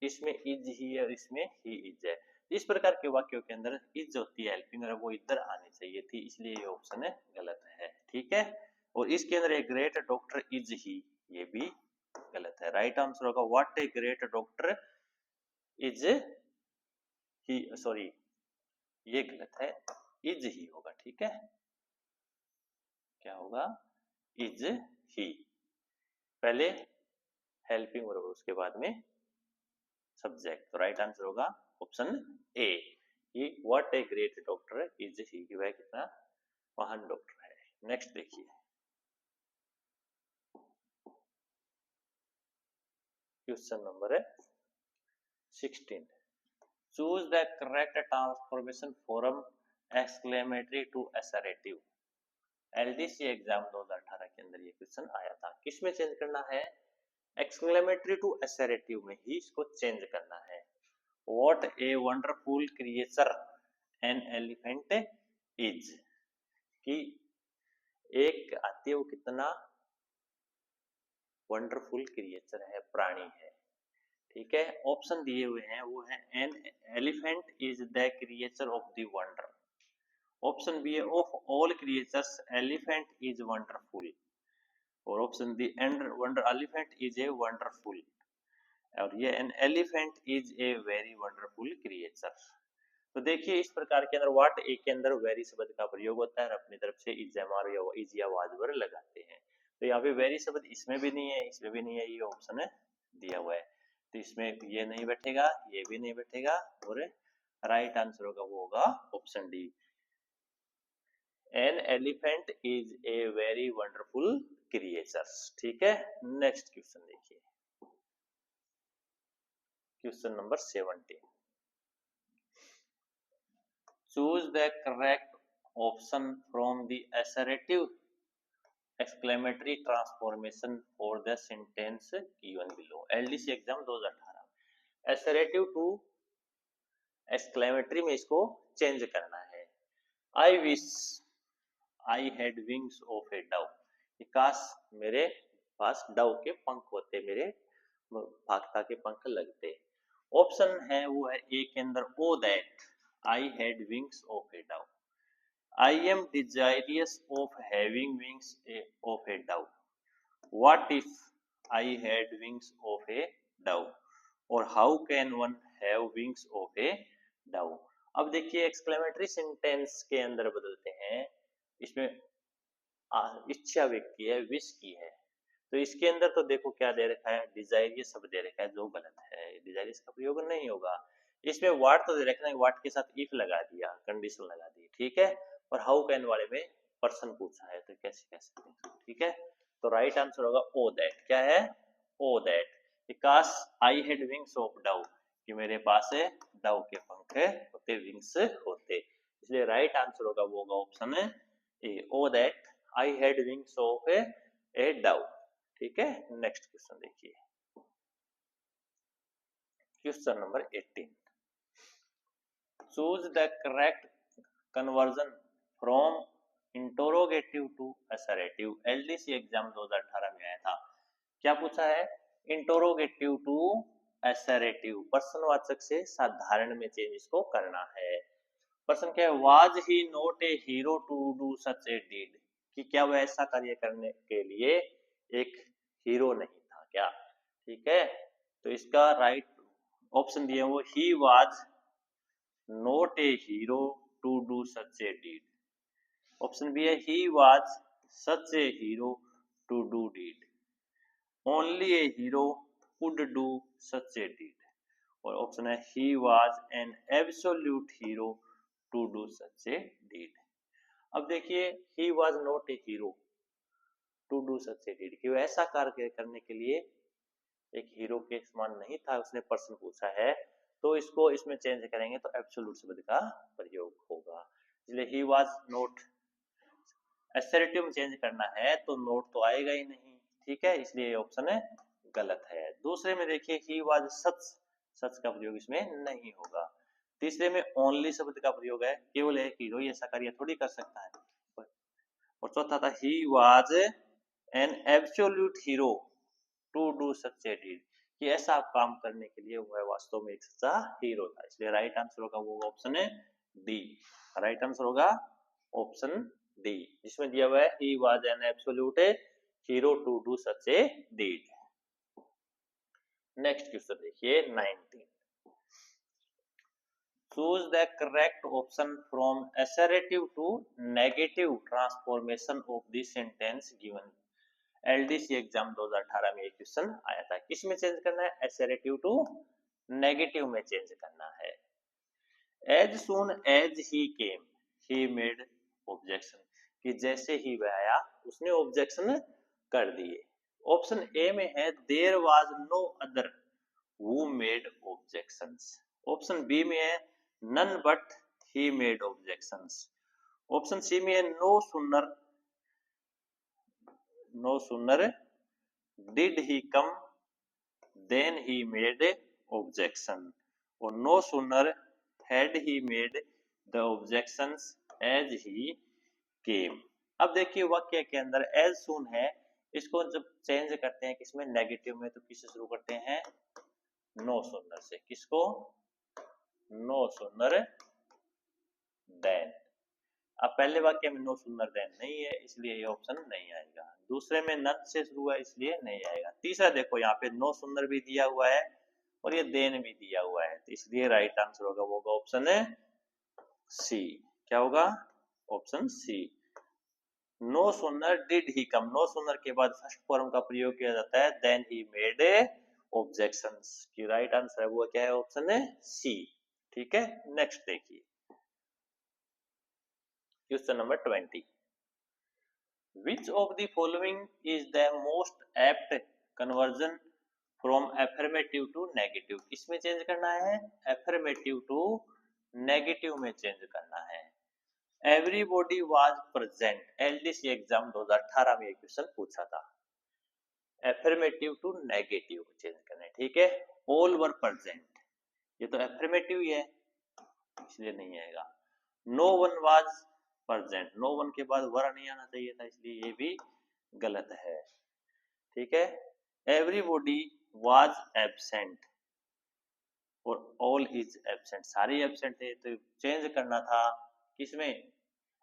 इसमें इज ही है और इसमें ही इज है। इस प्रकार के वाक्यों के अंदर इज होती है हेल्पिंग और वो इधर आनी चाहिए थी, इसलिए ये ऑप्शन गलत है। ठीक है, और इसके अंदर एक ग्रेट डॉक्टर इज ही, ये भी गलत है। राइट आंसर होगा what a great doctor is he, sorry ये गलत है, इज ही होगा। ठीक है, क्या होगा, इज ही, पहले हेल्पिंग वर्ब उसके बाद में सब्जेक्ट। तो राइट आंसर होगा ऑप्शन ए, कि what a great doctor is he, कि वह कितना महान डॉक्टर है। नेक्स्ट देखिए, question number 16। Choose the correct transformation form exclamatory to assertive. LDC exam 2018 के अंदर ये क्वेश्चन आया था। किसमें चेंज करना है, एक्सक्लेमेटरी टू असर्टिव में ही इसको चेंज करना है। What a wonderful creature N elephant is, कि एक आती है वो कितना वंडरफुल क्रिएचर है, प्राणी है। ठीक है, ऑप्शन दिए हुए हैं वो है an elephant is the creature of the wonder. Option B है of all creatures elephant is wonderful. और option D and wonder elephant is a wonderful. और ये an elephant is a very wonderful creature. तो देखिए, इस प्रकार के अंदर व्हाट ए के अंदर वेरी शब्द का प्रयोग होता है और अपनी तरफ से इजमार या इज या वाजवर लगाते हैं। तो यहाँ पे वेरी शब्द इसमें भी नहीं है, इसमें भी नहीं है, ये ऑप्शन दिया हुआ है। तो इसमें ये नहीं बैठेगा, ये भी नहीं बैठेगा, और राइट आंसर होगा वो होगा option D, N elephant is a very wonderful creature. ठीक है, नेक्स्ट क्वेश्चन देखिए, question number 17। Choose the correct option from the assertive exclamatory transformation for the sentence given below। LDC exam 2018, assertive to exclamatory में इसको change करना है। I wish I had wings of a dove, काश मेरे पास Dove के पंख होते, मेरे भागता के पंख लगते। ऑप्शन है वो है ए के अंदर ओ that I had wings of a dove। I am desirous of having wings of a dove। What if I had wings of a dove? और how can one have wings of a dove? अब देखिए, exclamatory sentence के अंदर बदलते हैं, इसमें इच्छा व्यक्त की है, विश की है। तो इसके अंदर तो देखो क्या दे रखा है, डिजायरियस शब्द दे रखा है, जो गलत है, डिजायरियस का प्रयोग नहीं होगा। इसमें वाट तो दे रखा है, वाट के साथ इफ लगा दिया, कंडीशन लगा दी। ठीक है, और हाउ कैन वाले में पर्सन पूछा है, तो कैसे कह सकते हैं। ठीक है, तो राइट आंसर होगा ओ दैट। क्या है, O that, because I had wings of dove, कि मेरे पास डव के पंख होते, विंग्स होते, इसलिए राइट आंसर होगा वो होगा option A, O that I had wings of a dove. ठीक है, नेक्स्ट क्वेश्चन देखिए, question number 18। Choose the correct conversion from interrogative to assertive. LDC exam 2018 में आया था। क्या पूछा है? इंटरोगेटिव टू असरेटिव, प्रश्नवाचक से साधारण में चेंज इसको करना है। प्रश्न क्या है? Was he not a hero to do such a deed, कि क्या वह ऐसा कार्य करने के लिए एक हीरो नहीं था क्या? ठीक है, तो इसका राइट ऑप्शन दिया वो he was not a hero to do such a deed. Option B है he was such a hero to do deed, only a hero could do such a deed, और ऑप्शन है he was an absolute hero to do such a deed. अब देखिए, he was not a hero to do such a deed, कि वो ऐसा कार्य करने के लिए एक हीरो के समान नहीं था, उसने प्रश्न पूछा है, तो इसको इसमें चेंज करेंगे तो एब्सोल्यूट शब्द का प्रयोग होगा। इसलिए ही वाज नॉट, असर्टिव में चेंज करना है तो नोट तो आएगा ही नहीं, ठीक है, इसलिए ऑप्शन है गलत है। दूसरे में देखिए ही वाज सच, सच का प्रयोग इसमें नहीं होगा। तीसरे में ओनली शब्द का प्रयोग है, केवल एक हीरो ऐसा कार्य थोड़ी कर सकता है। और चौथा था he was an absolute hero to do such a deed, कि ऐसा काम करने के लिए वह वास्तव में एक सच्चा हीरो था। इसलिए राइट आंसर होगा वो ऑप्शन है डी। राइट आंसर होगा ऑप्शन डी, जिसमें दिया हुआ है he was an absolute hero to do such a deed. Next question देखिए 19। Choose the correct option from assertive to negative transformation of the sentence given. LDC exam 2018 में एक question आया था। किसमें चेंज करना है? असर्टिव टू नेगेटिव में change करना है। As soon as he came he made objection, कि जैसे ही वह आया उसने ऑब्जेक्शन कर दिए। ऑप्शन ए में है there was no other who made objections. Option B में है none but he made objections. Option C में है no sooner did he come than he made objection, और no sooner had he made the objections as he came. अब देखिए वाक्य के अंदर एज सून है, इसको जब चेंज करते हैं किसमें? नेगेटिव में, तो किससे शुरू करते हैं? नो सुनर से। किसको? No sooner then. अब पहले वाक्य में नो सुनर देन नहीं है, इसलिए ये ऑप्शन नहीं आएगा। दूसरे में नन से शुरू हुआ, इसलिए नहीं आएगा। तीसरा देखो यहाँ पे नो सुनर भी दिया हुआ है और ये देन भी दिया हुआ है, तो इसलिए राइट आंसर होगा वो ऑप्शन है सी। क्या होगा? Option C. No sooner did he come, no sooner के बाद फर्स्ट फॉर्म का प्रयोग किया जाता है, देन ही मेड ऑब्जेक्शंस, की राइट आंसर है वो क्या है? ऑप्शन है सी। ठीक है, नेक्स्ट देखिए question number 20। Which of the following is the most apt conversion from affirmative to negative? किसमें चेंज करना है? affirmative to negative में चेंज करना है। Everybody was present, LDC exam 2018 में ये क्वेश्चन पूछा था। affirmative to negative चेंज करना है, ठीक है। all were present, ये तो affirmative ही है, इसलिए नहीं आएगा। No one was present, no one के बाद वर नहीं आना चाहिए था, इसलिए ये भी गलत है। ठीक है, everybody was absent और all is absent, सारे एब्सेंट थे, तो चेंज करना था किसमें?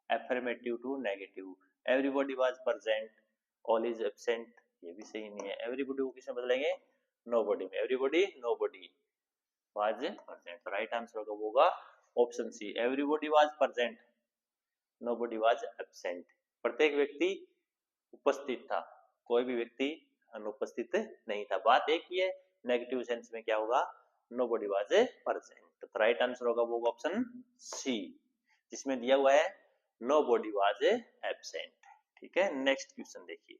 affirmative to negative। everybody was present, all is absent, ये भी सही नहीं है। everybody को किसमें बदलेंगे? nobody में। everybody nobody was present, तो राइट आंसर होगा वो होगा option C, everybody was present, nobody was absent। प्रत्येक व्यक्ति उपस्थित था, कोई भी व्यक्ति अनुपस्थित नहीं था। बात एक ही है, नेगेटिव सेंस में क्या होगा? nobody was present, तो राइट आंसर होगा वो ऑप्शन सी, जिसमें दिया हुआ है nobody was absent। ठीक है, नेक्स्ट क्वेश्चन देखिए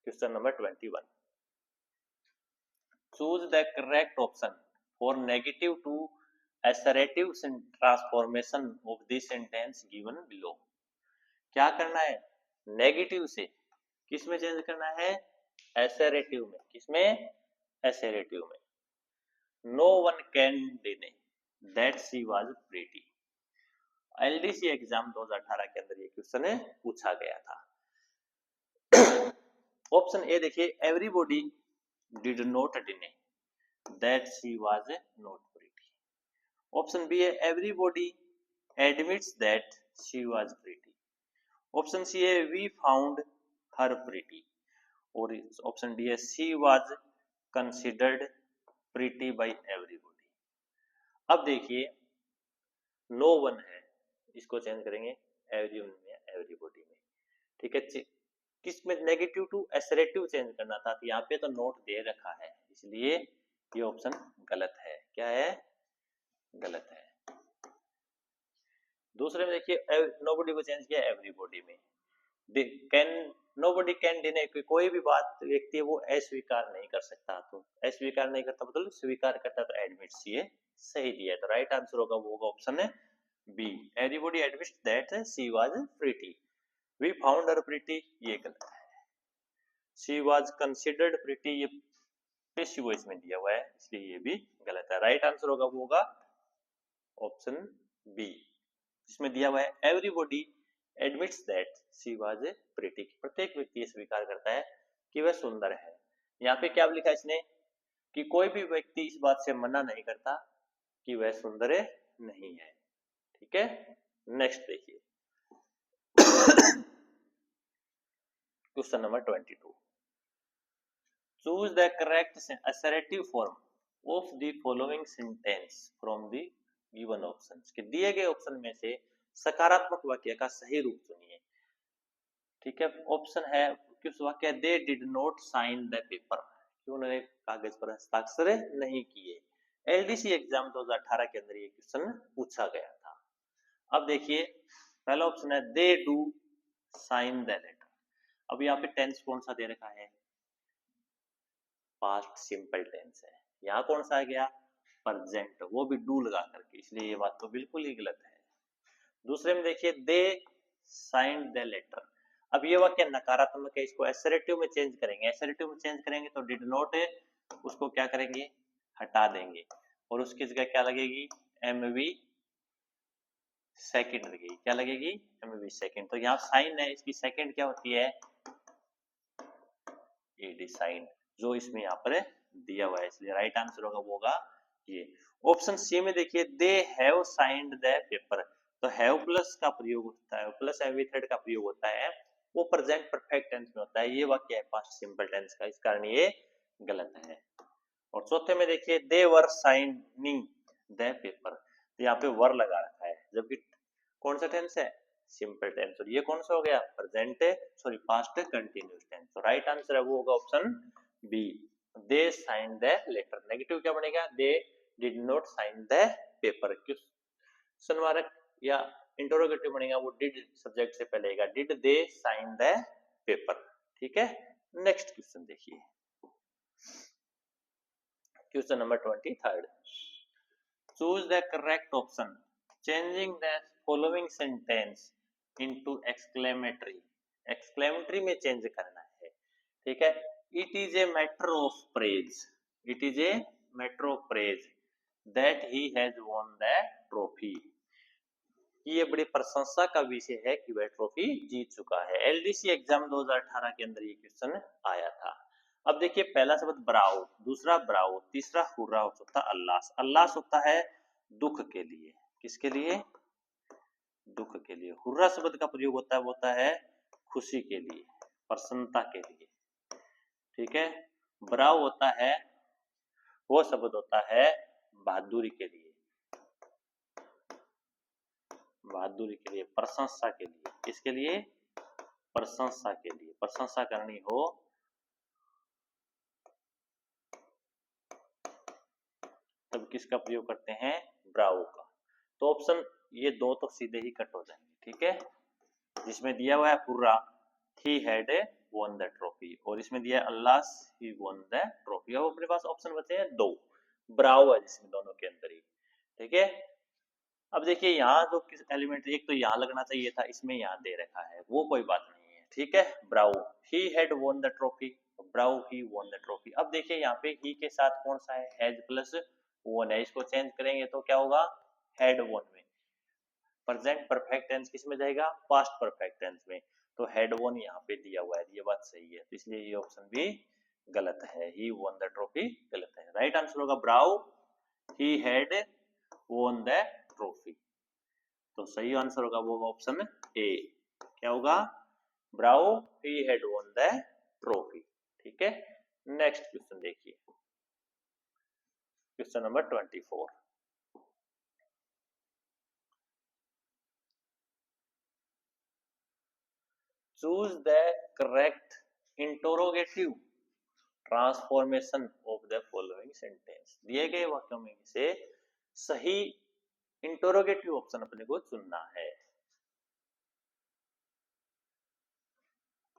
question number 21। Choose the correct option for negative to assertive transformation of the sentence given below. क्या करना है? नेगेटिव से किसमें चेंज करना है? assertive में। किसमें? assertive में। No one can deny, that she was pretty. LDC exam 2018 के अंदर ये क्वेश्चन पूछा गया था। ऑप्शन ए देखिए, everybody did not deny that she was not pretty. Option B है, everybody admits that she was pretty. Option C है, we found her pretty. और ऑप्शन डी है, she was considered pretty by everybody. अब देखिए, no one है, इसको change करेंगे everyone में, एवरीबॉडी में। ठीक है, किस में नेगेटिव टू एसरेटिव चेंज करना था, तो यहाँ पे तो नोट दे रखा है, इसलिए ये ऑप्शन गलत है। क्या है? गलत है। दूसरे में देखिए, नोबडी को चेंज किया एवरीबॉडी में। कैन नोबडी कैन डिनाई, कोई भी बात व्यक्ति वो अस्वीकार नहीं कर सकता, तो अस्वीकार नहीं करता मतलब स्वीकार करता, तो एडमिट्स ये सही दिया है। तो राइट आंसर होगा वो होगा ऑप्शन है B, everybody admits that she was pretty. We found her pretty, ये गलत है। शी वाज कंसिडर्ड प्रीटी, ये पैसिव वॉइस में दिया हुआ है, इसलिए ये भी गलत है। राइट आंसर होगा वो होगा ऑप्शन बी, जिसमें दिया हुआ है everybody admits that she was pretty. प्रत्येक व्यक्ति स्वीकार करता है कि वह सुंदर है। यहाँ पे क्या लिखा है इसने, कि कोई भी व्यक्ति इस बात से मना नहीं करता कि वह सुंदर नहीं है। ठीक है, नेक्स्ट देखिए question number 22। Choose the correct assertive form of the following sentence from the given options। के दिए गए ऑप्शन में से सकारात्मक वाक्य का सही रूप चुनिए। ठीक है, ऑप्शन है किस वाक्य, they did not sign the paper, कि उन्होंने कागज पर हस्ताक्षर नहीं किए। एलडीसी एग्जाम 2018 के अंदर ये क्वेश्चन पूछा गया था। अब देखिए, पहला ऑप्शन है, they do sign the letter. अब यहाँ पे टेंस कौन सा दे रखा है, पास्ट सिंपल टेंस है। यहाँ कौन सा आ गया, प्रेजेंट, वो भी डू लगा करके, इसलिए ये बात तो बिल्कुल ही गलत है। दूसरे में देखिए, दे साइंड द लेटर। अब ये वाक्य नकारात्मक है, इसको एसरेटिव में चेंज करेंगे। एसरेटिव में चेंज करेंगे तो डिड नॉट है, उसको क्या करेंगे, हटा देंगे, और उसकी जगह क्या लगेगी, एमवी सेकंड लगेगी। क्या लगेगी, एमवी सेकंड। तो यहाँ साइन है, इसकी सेकंड क्या होती है, एडी साइन, जो इसमें यहाँ पर दिया हुआ है, इसलिए राइट आंसर होगा वो होगा ये। ऑप्शन सी में देखिए, they have signed the paper. तो हैव प्लस का प्रयोग होता है, प्लस एवरी थर्ड का प्रयोग होता है, वो प्रेजेंट परफेक्ट टेंस में होता है। ये वाक्य है पास्ट सिंपल टेंस का, इस कारण ये गलत है। और चौथे में देखिए, दे वर साइनिंग द पेपर। तो यहाँ पे वर लगा रखा है, जबकि कौन सा टेंस है, सिंपल टेंस। और ये कौन सा हो गया, present sorry past continuous tense. तो राइट आंसर है वो होगा option B, they sign the letter. Negative क्या बनेगा, they did not sign the paper. Question mark या इंटरोगेटिव बनेगा, वो डिड सब्जेक्ट से पहले आएगा, did they sign the paper. ठीक है, नेक्स्ट क्वेश्चन देखिए, question number 23। Choose the correct option changing the following sentence into exclamatory. Exclamatory में चेंज करना है। ठीक है, it is a matter of praise, it is a matter of praise that he has won the trophy. ये बड़ी प्रशंसा का विषय है कि वह ट्रॉफी जीत चुका है। एलडीसी एग्जाम 2018 के अंदर ये क्वेश्चन आया था। अब देखिए, पहला शब्द ब्राउ, दूसरा ब्राउ, तीसरा हुर्रा, चौथा अल्लास। अल्लास होता है दुख के लिए, किसके लिए, दुख के लिए। हुर्रा शब्द का प्रयोग होता है खुशी के लिए, प्रसन्नता के लिए। ठीक है, ब्राउ होता है, वो शब्द होता है बहादुरी के लिए, बहादुरी के लिए, प्रशंसा के लिए। किसके लिए, प्रशंसा के लिए, प्रशंसा करनी हो तब किसका प्रयोग करते हैं, ब्राउ का। तो ऑप्शन ये दो तो सीधे ही कट हो जाएंगे। ठीक है, जिसमें दिया हुआ है hurrah, he had won the trophy, और इसमें दिया अल्लाह, ही वॉन द ट्रॉफी। अब अपने पास ऑप्शन बचे हैं दो, ब्राउ है जिसमें दोनों के अंदर ही। ठीक है, अब देखिए, यहाँ जो किस एलिमेंट, एक तो यहाँ लगना चाहिए था, इसमें यहाँ दे रखा है, वो कोई बात नहीं है। ठीक है, bravo, he had won the trophy, bravo he won the trophy. अब देखिए, यहाँ पे ही के साथ कौन सा है, हैज प्लस वोन है, इसको चेंज करेंगे तो क्या होगा, हैड वोन में। प्रेजेंट परफेक्ट टेंस किस में जाएगा, पास्ट परफेक्ट टेंस में। तो हैड वोन यहाँ पे दिया हुआ है, ये बात सही है, तो इसलिए ये ऑप्शन भी गलत है, ही वोन द ट्रॉफी गलत है। राइट आंसर होगा bravo he had won the trophy. तो सही आंसर होगा वो ऑप्शन ए, क्या होगा, bravo he had won the trophy. ठीक है, नेक्स्ट क्वेश्चन देखिए, question number 24। Choose the correct interrogative transformation of the following sentence. दिए गए वाक्यों में से सही इंटरोगेटिव ऑप्शन अपने को चुनना है।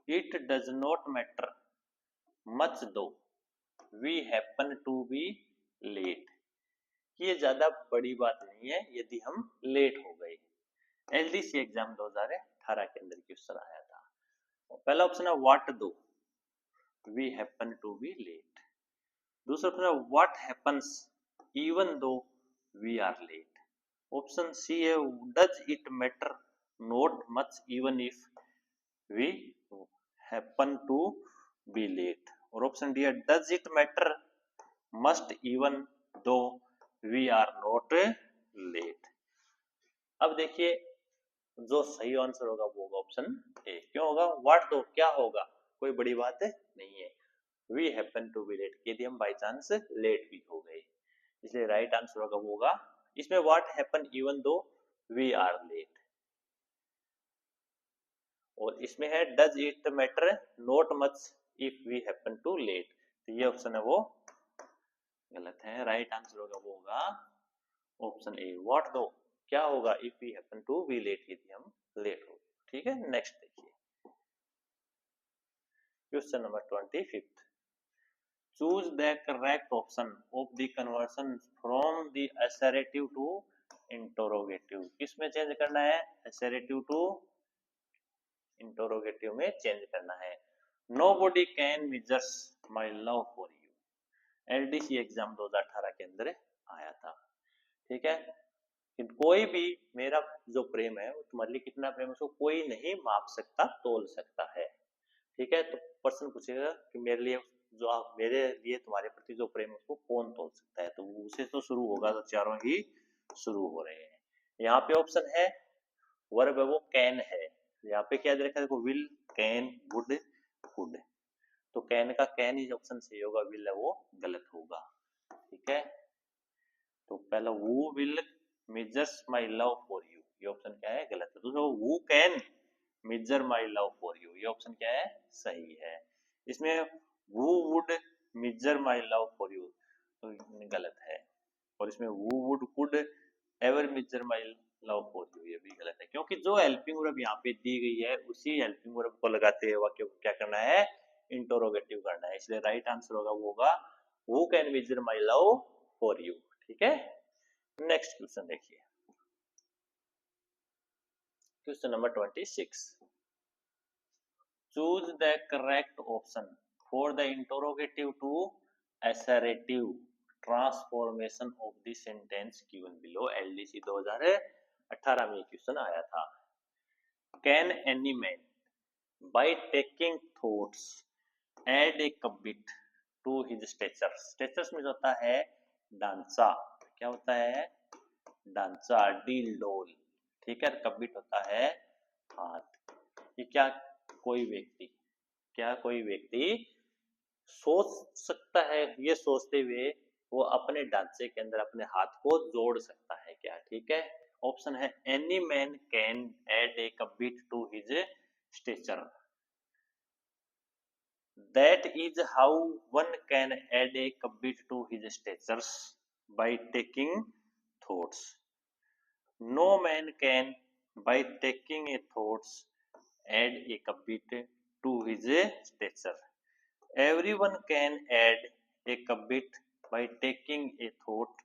It does not matter much though we happen to be late. ये ज्यादा बड़ी बात नहीं है यदि हम लेट हो गए। एलडीसी एग्जाम 2018 के अंदर क्वेश्चन आया था। पहला ऑप्शन है what though we happen to be late. दूसरा ऑप्शन है what happens even though we are late. Option C है does it matter not much even if we happen to be late. और option D है does it matter must even though we are not late. अब देखिए जो सही answer होगा वो होगा ऑप्शन ए। क्यों होगा, व्हाट दो क्या होगा, कोई बड़ी बात है नहीं है। We happen to be late, यदि हम बाई चांस लेट भी हो गए, इसलिए राइट आंसर होगा वो होगा इसमें what happen even though we are late. और इसमें है does it matter not much if we happen to late, तो ये ऑप्शन है वो गलत है। राइट आंसर होगा वो होगा ऑप्शन ए, व्हाट दो क्या होगा if we happen to be late, यदि हम लेट हो। ठीक है, नेक्स्ट देखिए question number 25। Choose the correct option of the conversion from the assertive to interrogative. किसमें चेंज करना है, असर्टिव टू इंटरोगेटिव में चेंज करना है। Nobody can measures my love for you, LDC exam 2018 के अंदर आया था। ठीक है, कि कोई भी मेरा जो प्रेम है वो तुम्हारे लिए कितना प्रेम है उसको कोई नहीं माप सकता, तोल सकता है। ठीक है, तो प्रश्न पूछेगा कि मेरे लिए जो आप मेरे लिए तुम्हारे प्रति जो प्रेम है उसको कौन तोल सकता है, तो उसे तो शुरू होगा, तो चारों ही शुरू हो रहे हैं। यहाँ पे ऑप्शन है वर्ब है वो कैन है, यहाँ पे क्या दे रखा है देखो, विल कैन वुड कुड, तो कैन का कैन ही ऑप्शन सही होगा, विल है वो गलत होगा। ठीक है, तो पहला who will measures my love for you, ये ऑप्शन क्या है, गलत है। दूसरा who can measure my love for you, ये ऑप्शन क्या है, सही है। इसमें who would measure my love for you तो गलत है। और इसमें who would could ever measure my love for you, ये भी गलत है, क्योंकि जो हेल्पिंग वर्ब यहाँ पे दी गई है उसी हेल्पिंग वर्ब को लगाते हुए वाक्य को क्या करना है, इंटरोगेटिव करना है। इसलिए राइट आंसर होगा वो होगा who can measure my love for you. ठीक है, नेक्स्ट क्वेश्चन देखिए, question number 26। Choose the correct option for the interrogative to assertive transformation of the sentence given below, LDC 2018 में क्वेश्चन आया था। Can any man by taking thoughts add a cubit to his stature. Statures में जो होता है ढांचा, क्या होता है, ढांचा, डील डोल। ठीक है, कबिट होता है हाथ। ये क्या कोई व्यक्ति सोच सकता है, ये सोचते हुए वो अपने ढांचे के अंदर अपने हाथ को जोड़ सकता है क्या। ठीक है, ऑप्शन है any man can add a cubit to his stature, that is how one can add a cubit to his statures by taking thoughts. No man can by taking a thoughts add a cubit to his stature. Everyone can add a cubit by taking a thought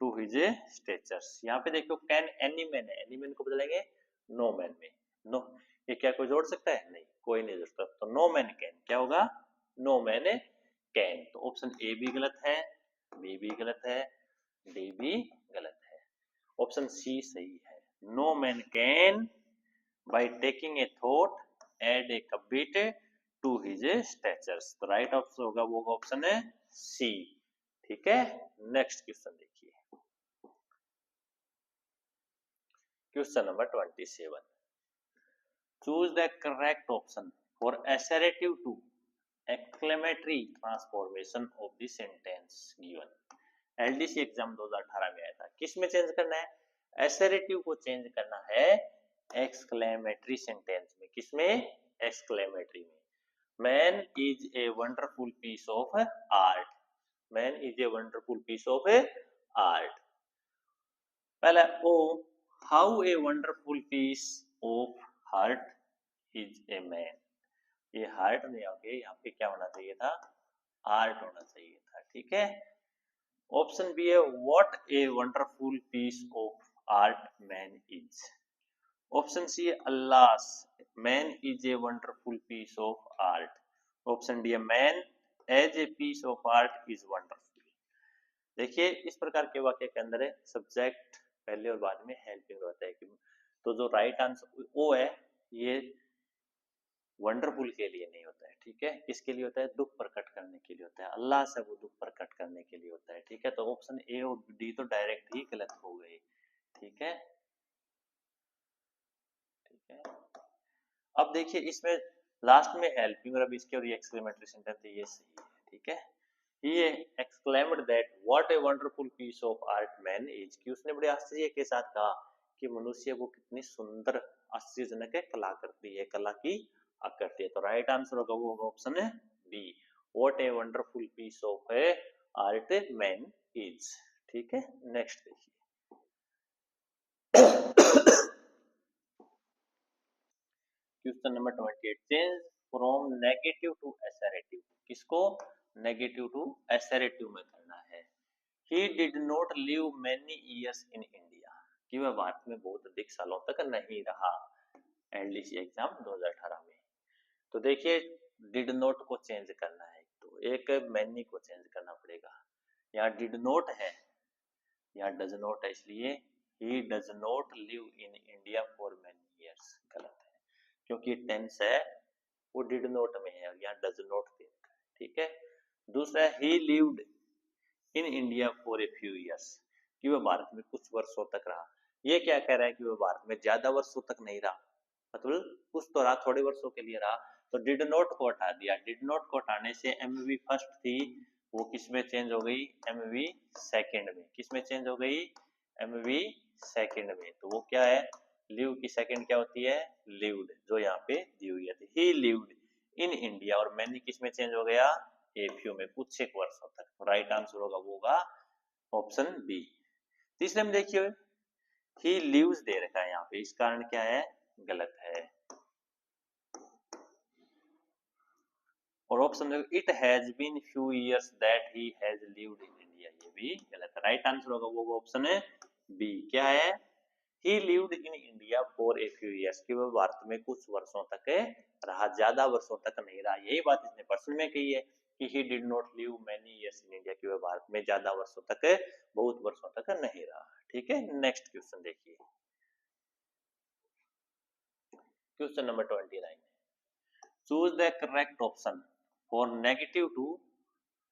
to his stature. यहाँ पे देखो can any man है, any man को बदलेंगे no man में। No, ये क्या कोई जोड़ सकता है, नहीं, कोई नहीं जोड़ सकता, तो नो मैन कैन क्या होगा, नो मैन कैन। तो ऑप्शन ए भी गलत है, बी भी गलत है, डी भी गलत है, ऑप्शन सी सही है। No man can by taking a thought add a cubit to his statures, तो राइट ऑप्शन होगा वो ऑप्शन है सी। ठीक है, नेक्स्ट क्वेश्चन देखिए, question number 27, choose the correct option for assertive to exclamatory transformation of the sentence given। LDC exam 2018 में आया था, किस में चेंज करना है, assertive को चेंज करना है exclamatory सेंटेंस में, किसमें, exclamatory में। Man is a wonderful piece of art, man is a wonderful piece of art. पहला O, how a wonderful piece of heart is a man, ये हार्ट नहीं होगे, यहाँ पे क्या होना चाहिए था, आर्ट होना चाहिए था। ठीक है, ऑप्शन बी है what a wonderful piece of art man is. Option C है alas man is a wonderful piece of art. Option D है man as a piece of art is wonderful. देखिए इस प्रकार के वाक्य के अंदर है सब्जेक्ट पहले और बाद में हेल्पिंग होता है कि, तो जो राइट आंसर ओ है ये वंडरफुल के लिए नहीं होता है। ठीक है, किसके लिए होता है, दुख प्रकट करने के लिए होता है, अल्लाह से वो दुख प्रकट करने के लिए होता है। ठीक है, तो ऑप्शन ए और डी तो डायरेक्ट ही गलत हो गए। ठीक है, ठीक है, अब देखिए इसमें लास्ट में हेल्पिंग और इसके और ये एक्सक्लेमेटरी सेंटेंस है, ये सही है। ठीक है, ये exclaimed that what a wonderful piece of art man is, कि उसने बड़े आश्चर्य के साथ कहा कि मनुष्य वो कितनी सुंदर आश्चर्यजनक है कलाकृति है, कला की आकृति है। तो राइट आंसर होगा वो होगा ऑप्शन है B, what a wonderful piece of a art man is. ठीक है, नेक्स्ट देखिए question number 28, change from negative to assertive, किसको नेगेटिव टू असर्टिव में करना है। He did not live many years in India, कि वह भारत में बहुत अधिक सालों तक नहीं रहा, एलडीसी एग्जाम 2018 में। तो देखिए डिड नॉट को चेंज करना है, तो एक मैनी को चेंज करना पड़ेगा, यहाँ डिड नॉट है, यहाँ डज नॉट है, इसलिए he does not live in India for many years, गलत है क्योंकि टेंस है वो डिड नॉट में है और यहाँ डज नॉट दे रखा है। ठीक है, दूसरा ही lived in India for a few years, कि वह भारत में कुछ वर्षों तक रहा। ये क्या कह रहा है कि वह भारत में ज्यादा वर्षों तक नहीं रहा, मतलब कुछ तो रहा, थोड़े वर्षों के लिए रहा, तो डिड नॉट को हटा दिया। डिड नॉट को हटाने से एमवी फर्स्ट थी वो किस में चेंज हो गई, एमवी सेकंड में, किस में चेंज हो गई, एमवी सेकंड में। तो वो क्या है, लिव की सेकंड क्या होती है, लिव्ड, जो यहाँ पे दी हुई है, ही लिव्ड इन इंडिया, और मैनी किस में चेंज हो गया, ए फ्यू में, कुछ एक वर्षों तक। तो राइट आंसर होगा वो होगा ऑप्शन बी। तीसरे में देखिए ही लिव्स दे रखा है यहाँ पे, इस कारण क्या है, गलत है। और ऑप्शन देखो it has been few years that he has lived in India, ये भी गलत है। राइट आंसर होगा वो ऑप्शन है बी, क्या है, ही lived in India for a few years, कि वह भारत में कुछ वर्षों तक रहा, ज्यादा वर्षों तक नहीं रहा। यही बात इसने प्रश्न में कही है कि ही did not live many years in India, कि वह भारत में ज्यादा वर्षों तक, बहुत वर्षों तक नहीं रहा। ठीक है, नेक्स्ट क्वेश्चन देखिए question number 29, choose the correct option for negative to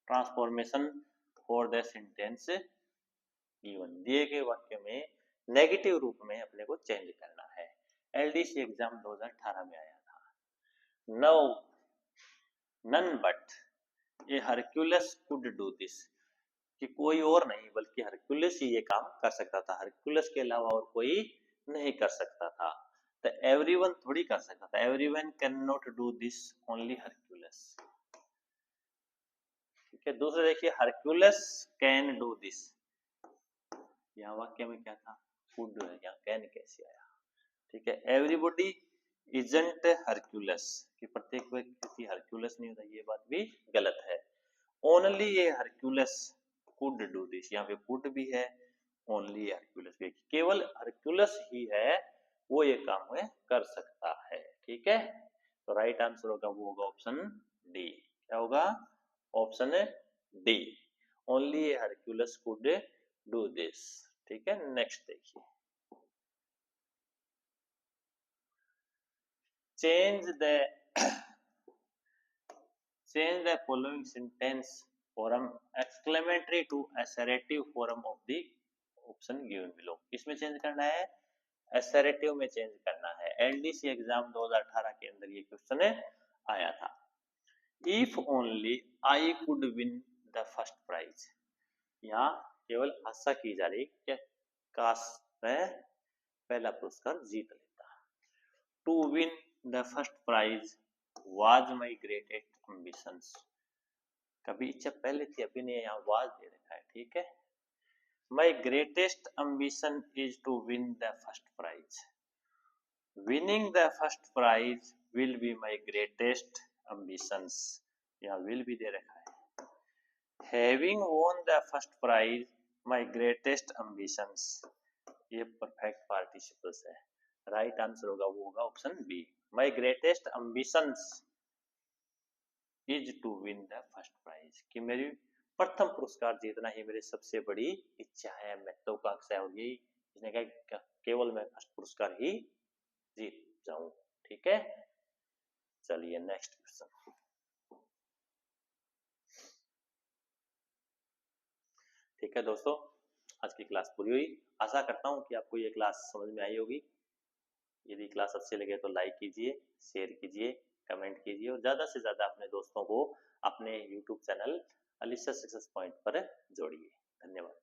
transformation for the sentence given, दिए गए वाक्य में नेगेटिव रूप में अपने को चेंज करना है। एलडीसी एग्जाम 2018 में आया था। No none but a Hercules could do this, कि कोई और नहीं बल्कि हरक्यूलस ही ये काम कर सकता था, हरक्यूलस के अलावा और कोई नहीं कर सकता था। तो एवरीवन थोड़ी कर सकता था, everyone can not do this, only Hercules. ठीक है, दूसरा देखिए हरक्यूलस कैन डू दिस, यहाँ वाक्य में क्या था, कुड है, यहाँ कैन कैसे आया। ठीक है, एवरीबॉडी इजंट हरक्यूलस, कि प्रत्येक व्यक्ति हरक्यूलस नहीं होता, ये बात भी गलत है। ओनली ये हरक्यूलस कुड डू दिस, यहाँ पे कुड भी है, ओनली हरक्यूलस भी, केवल हरक्यूलस ही है वो ये काम है कर सकता है। ठीक है, तो राइट आंसर होगा वो होगा ऑप्शन डी, क्या होगा, option D, only Hercules could do this. ठीक है, नेक्स्ट देखिए, change the change the following sentence from exclamatory to assertive form of the option given below। किसमें चेंज करना है? assertive में चेंज करना है। एलडीसी एग्जाम 2018 के अंदर ये क्वेश्चन आया था। If only I could win the first prize, यहाँ केवल आशा की जा रही कि काश मैं पहला पुरस्कार जीत लेता। To win the first prize was my greatest ambitions, कभी इच्छा पहले थी, अभी नहीं, यहाँ वाज दे रखा है। ठीक है, my greatest ambition is to win the first prize, winning the first prize will be my greatest ambitions, यहाँ विल भी दे रखा है। Having won the first prize my greatest ambitions, ये परफेक्ट पार्टिसिपल्स है। राइट आंसर होगा वो होगा option B, my greatest ambitions is to win the first prize, कि मेरी प्रथम पुरस्कार जीतना ही मेरी सबसे बड़ी इच्छा है, महत्वाकांक्षा है, और यही इसने कहा केवल मैं फर्स्ट पुरस्कार ही जीत जाऊं। ठीक है, चलिए नेक्स्ट क्वेश्चन। ठीक है दोस्तों, आज की क्लास पूरी हुई। आशा करता हूं कि आपको ये क्लास समझ में आई होगी। यदि क्लास अच्छी लगे तो लाइक कीजिए, शेयर कीजिए, कमेंट कीजिए, और ज्यादा से ज्यादा अपने दोस्तों को अपने YouTube channel Alisha success point पर जोड़िए। धन्यवाद।